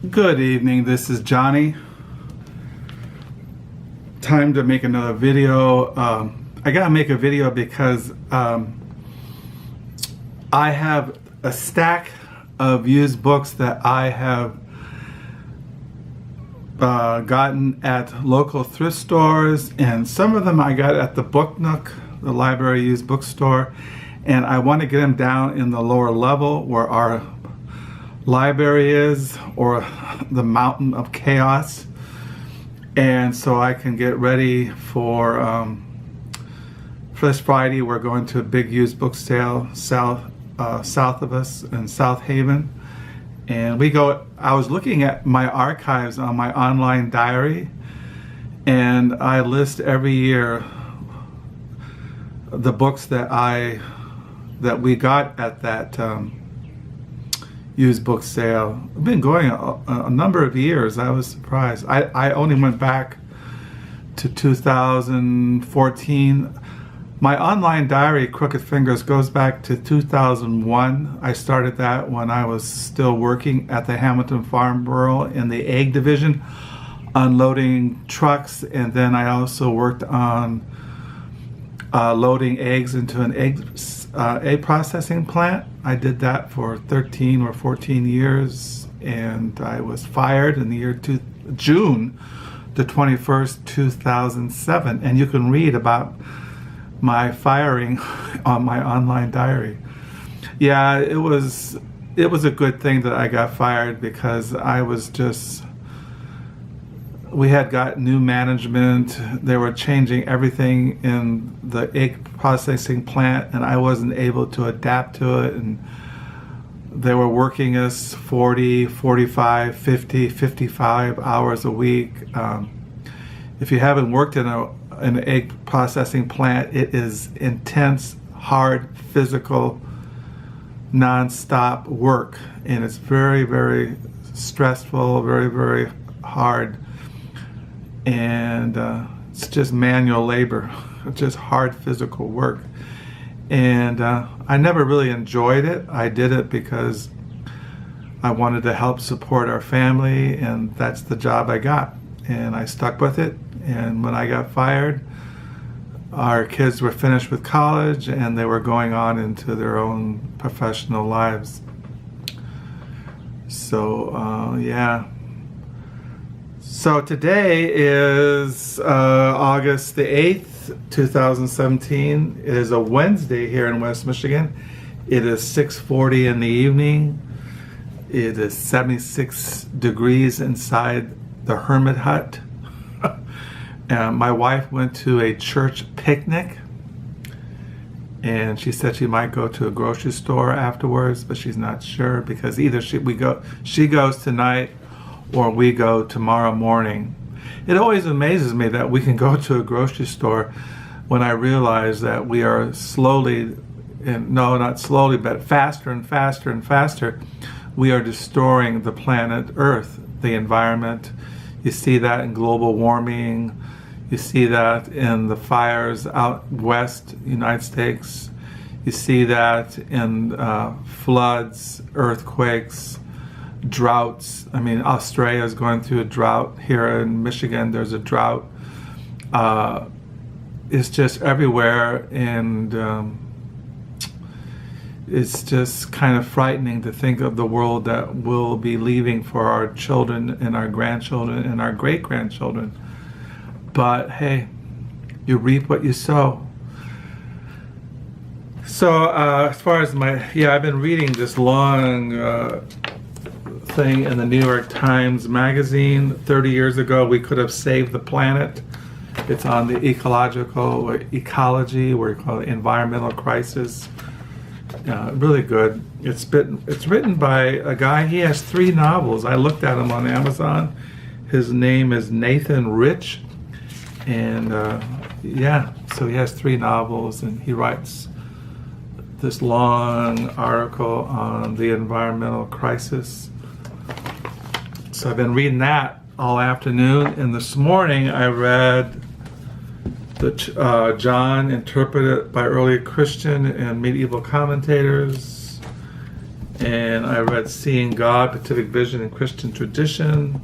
Good evening, this is Johnny. Time to make another video. I gotta make a video because I have a stack of used books that I have gotten at local thrift stores, and some of them I got at the Book Nook, the library used bookstore, and I want to get them down in the lower level where our library is, or the mountain of chaos, and so I can get ready for this Friday. We're going to a big used book sale south of us in South Haven, and I was looking at my archives on my online diary, and I list every year the books that we got at that used book sale. I've been going a number of years. I was surprised. I only went back to 2014. My online diary, Crooked Fingers, goes back to 2001. I started that when I was still working at the Hamilton Farm Bureau in the egg division, unloading trucks, and then I also worked on loading eggs into an egg processing plant. I did that for 13 or 14 years, and I was fired in the year June the 21st, 2007, and you can read about my firing on my online diary. Yeah, it was a good thing that I got fired, because we had got new management. They were changing everything in the egg processing plant, and I wasn't able to adapt to it, and they were working us 40, 45, 50, 55 hours a week. If you haven't worked in an egg processing plant, it is intense, hard, physical, non-stop work, and it's very, very stressful, very, very hard, and it's just manual labor, just hard physical work, and I never really enjoyed it. I did it because I wanted to help support our family, and that's the job I got, and I stuck with it. And when I got fired, our kids were finished with college, and they were going on into their own professional lives. So yeah. So today is August the 8th, 2017. It is a Wednesday here in West Michigan. It is 6:40 in the evening. It is 76 degrees inside the Hermit Hut. My wife went to a church picnic, and she said she might go to a grocery store afterwards, but she's not sure, because either she goes tonight or we go tomorrow morning. It always amazes me that we can go to a grocery store when I realize that we are slowly, and no, not slowly, but faster and faster and faster, we are destroying the planet Earth, the environment. You see that in global warming. You see that in the fires out west, United States. You see that in floods, earthquakes, droughts. I mean, Australia is going through a drought. Here in Michigan, there's a drought. It's just everywhere, and it's just kind of frightening to think of the world that we'll be leaving for our children and our grandchildren and our great-grandchildren. But hey, you reap what you sow. So as far as I've been reading this long thing in the New York Times magazine. 30 years ago, we could have saved the planet. It's on the ecology, or we call it environmental crisis. Really good. It's written by a guy. He has 3 novels. I looked at him on Amazon. His name is Nathan Rich, and yeah, so he has 3 novels, and he writes this long article on the environmental crisis. So I've been reading that all afternoon, and this morning I read John interpreted by early Christian and medieval commentators, And I read Seeing God, Pacific Vision and Christian Tradition.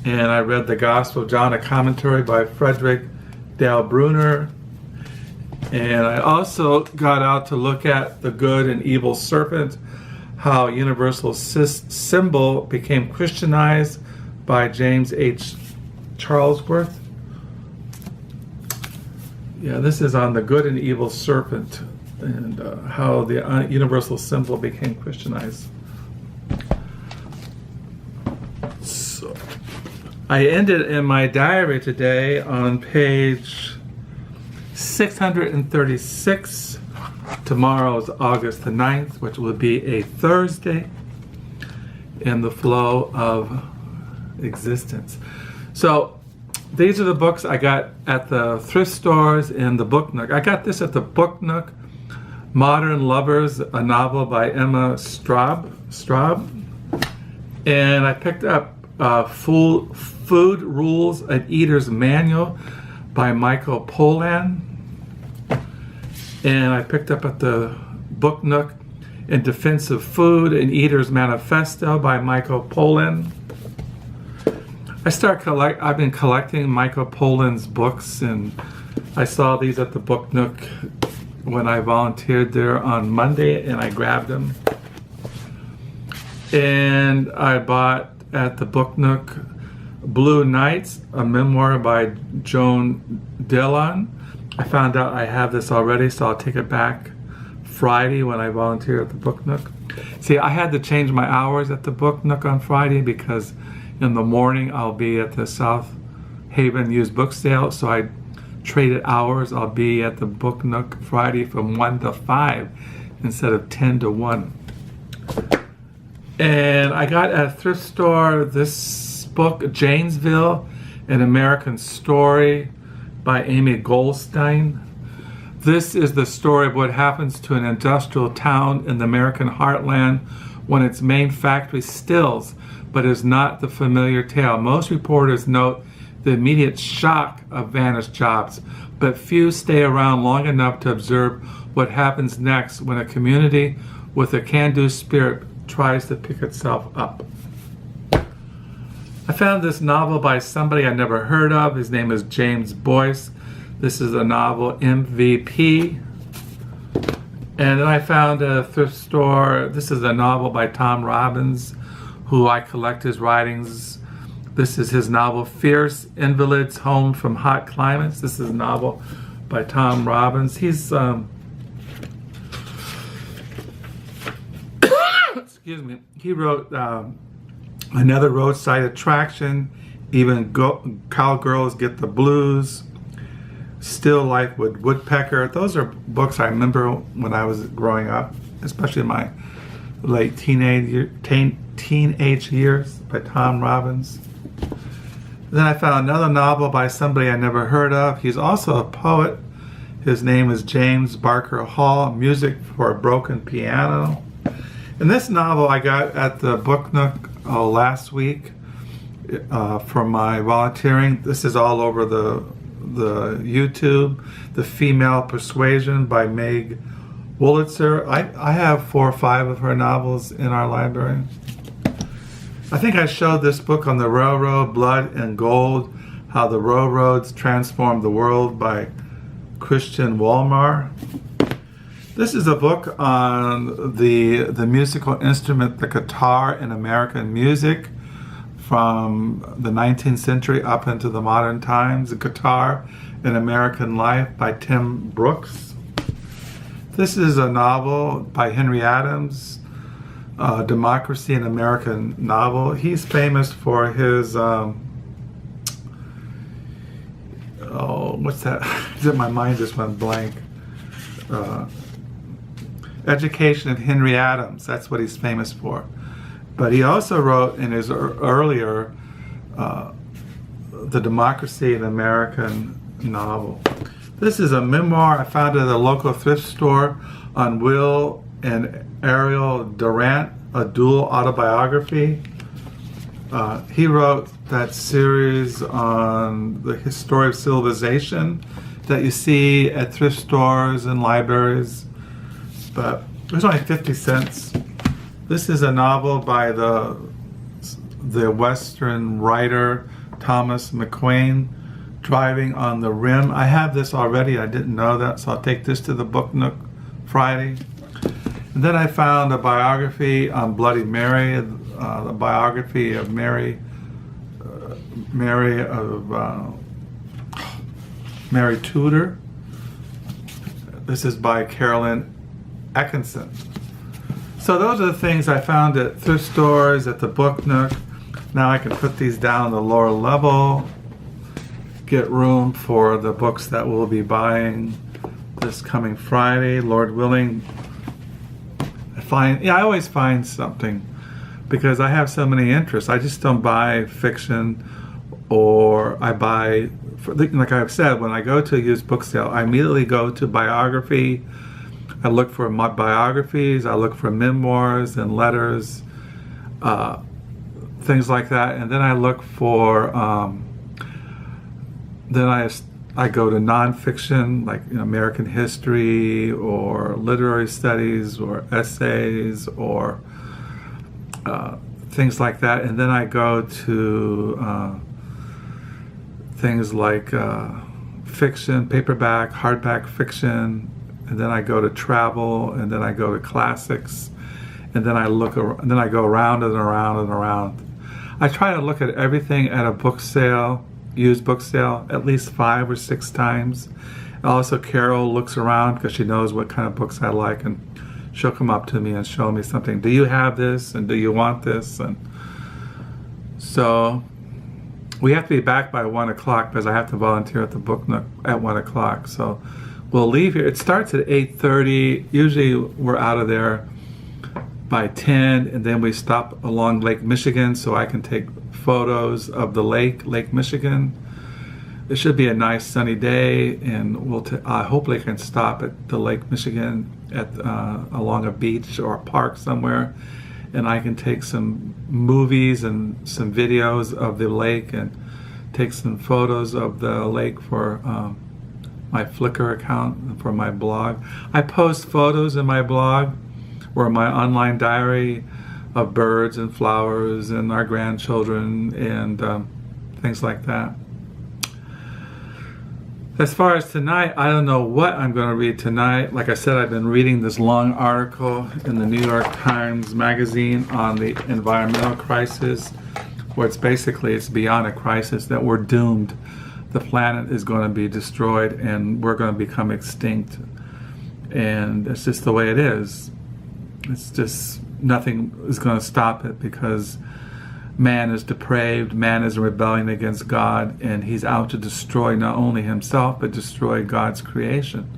And I read the Gospel of John, a commentary by Frederick Dale Bruner. And I also got out to look at The Good and Evil Serpent, how universal symbol became Christianized by James H. Charlesworth. Yeah, this is on The Good and Evil Serpent and how the universal symbol became Christianized. So I ended in my diary today on page 636. Tomorrow is August the 9th, which will be a Thursday in the flow of existence. So these are the books I got at the thrift stores in the Book Nook. I got this at the Book Nook. Modern Lovers, a novel by Emma Straub. And I picked up Food Rules, an Eater's Manual by Michael Pollan. And I picked up at the Book Nook In Defense of Food, an Eater's Manifesto by Michael Pollan. I've been collecting Michael Pollan's books, and I saw these at the Book Nook when I volunteered there on Monday, and I grabbed them. And I bought at the Book Nook Blue Nights, a memoir by Joan Dillon. I found out I have this already, so I'll take it back Friday when I volunteer at the Book Nook. See, I had to change my hours at the Book Nook on Friday because in the morning I'll be at the South Haven used book sale, so I traded hours. I'll be at the Book Nook Friday from 1 to 5 instead of 10 to 1. And I got at a thrift store this book, Janesville, An American Story by Amy Goldstein. This is the story of what happens to an industrial town in the American heartland when its main factory stills, but is not the familiar tale. Most reporters note the immediate shock of vanished jobs, but few stay around long enough to observe what happens next when a community with a can-do spirit tries to pick itself up. I found this novel by somebody I never heard of. His name is James Boyce. This is a novel, MVP. And then I found a thrift store. This is a novel by Tom Robbins, who I collect his writings. This is his novel, Fierce Invalids Home from Hot Climates. This is a novel by Tom Robbins. He's, excuse me, he wrote Another Roadside Attraction, Even Cowgirls Get the Blues, Still Life with Woodpecker. Those are books I remember when I was growing up, especially in my late teenage years, by Tom Robbins. Then I found another novel by somebody I never heard of. He's also a poet. His name is James Barker Hall, Music for a Broken Piano. And this novel I got at the Book Nook last week for my volunteering. This is all over the YouTube. The Female Persuasion by Meg Wolitzer. I have 4 or 5 of her novels in our library. I think I showed this book on the railroad, Blood and Gold, How the Railroads Transformed the World by Christian Walmar. This is a book on the musical instrument, the guitar in American music from the 19th century up into the modern times. The Guitar in American Life by Tim Brooks. This is a novel by Henry Adams, Democracy in American Novel. He's famous for his, what's that? My mind just went blank. Education of Henry Adams. That's what he's famous for. But he also wrote in his earlier, The Democracy in American Novel. This is a memoir I found at a local thrift store on Will and Ariel Durant, a dual autobiography. He wrote that series on the history of civilization that you see at thrift stores and libraries, but it was only 50 cents. This is a novel by the Western writer Thomas McQueen, Driving on the Rim. I have this already. I didn't know that, so I'll take this to the Book Nook Friday. And then I found a biography on Bloody Mary, a biography of Mary Tudor. This is by Carolyn Atkinson. So those are the things I found at thrift stores, at the Book Nook. Now I can put these down on the lower level, get room for the books that we'll be buying this coming Friday, Lord willing. I always find something because I have so many interests. I just don't buy fiction, or I buy, like I've said, when I go to a used book sale, I immediately go to biography. I look for biographies, I look for memoirs and letters, things like that, and then I look for, then I go to nonfiction, like American history or literary studies or essays or things like that, and then I go to things like fiction, paperback, hardback fiction, and then I go to travel, and then I go to classics, and then I go around and around and around. I try to look at everything at a book sale, used book sale, at least 5 or 6 times. Also, Carol looks around because she knows what kind of books I like, and she'll come up to me and show me something. Do you have this? And do you want this? And so we have to be back by 1 o'clock because I have to volunteer at the Book Nook at 1 o'clock. So we'll leave here. It starts at 8:30. Usually we're out of there by 10, and then we stop along Lake Michigan so I can take photos of the Lake Michigan. It should be a nice sunny day, and we'll hopefully can stop at the Lake Michigan at along a beach or a park somewhere, and I can take some movies and some videos of the lake and take some photos of the lake for my Flickr account and for my blog. I post photos in my blog or my online diary of birds and flowers and our grandchildren and things like that. As far as tonight, I don't know what I'm going to read tonight. Like I said, I've been reading this long article in the New York Times Magazine on the environmental crisis, where it's beyond a crisis, that we're doomed. The planet is going to be destroyed and we're going to become extinct. And it's just the way it is. It's just nothing is going to stop it because man is depraved, man is rebelling against God, and he's out to destroy not only himself, but destroy God's creation.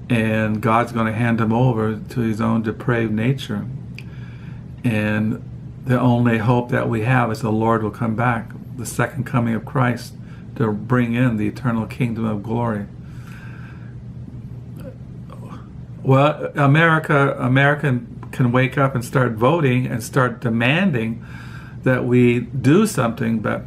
And God's going to hand him over to his own depraved nature. And the only hope that we have is the Lord will come back, the second coming of Christ, to bring in the eternal kingdom of glory. Well, America can wake up and start voting and start demanding that we do something, but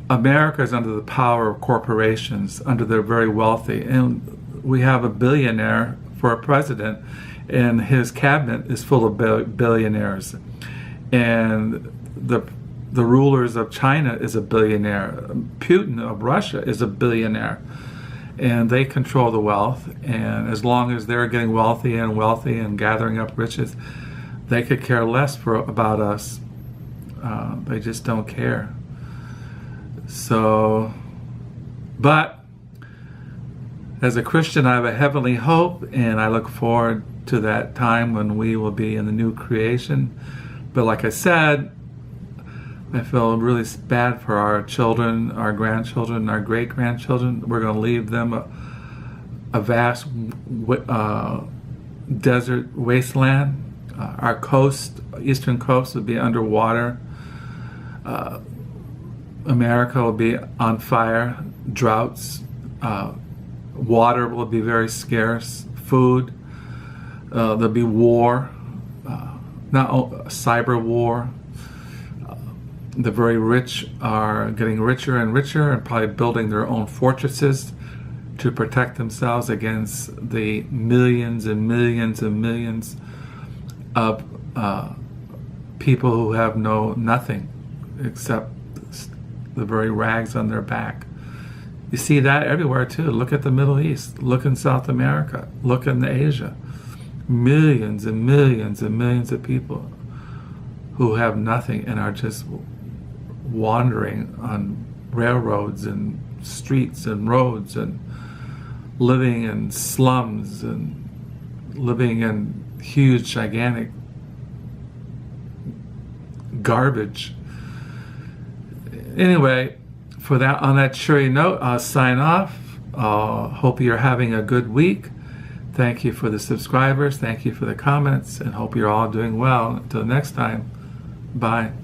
America is under the power of corporations, under they're very wealthy, and we have a billionaire for a president, and his cabinet is full of billionaires, and the rulers of China is a billionaire, Putin of Russia is a billionaire, and they control the wealth, and as long as they're getting wealthy and gathering up riches, they could care less about us. They just don't care. So, but as a Christian, I have a heavenly hope, and I look forward to that time when we will be in the new creation. But like I said, I feel really bad for our children, our grandchildren, our great-grandchildren. We're going to leave them a vast desert wasteland. Our coast, eastern coast, will be underwater. America will be on fire, droughts, water will be very scarce, food, there'll be war, cyber war. The very rich are getting richer and richer and probably building their own fortresses to protect themselves against the millions and millions and millions of people who have nothing except the very rags on their back. You see that everywhere too. Look at the Middle East. Look in South America. Look in Asia. Millions and millions and millions of people who have nothing and are just wandering on railroads and streets and roads and living in slums and living in huge, gigantic garbage. Anyway, on that cheery note, I'll sign off. Hope you're having a good week. Thank you for the subscribers. Thank you for the comments, and hope you're all doing well. Until next time, bye.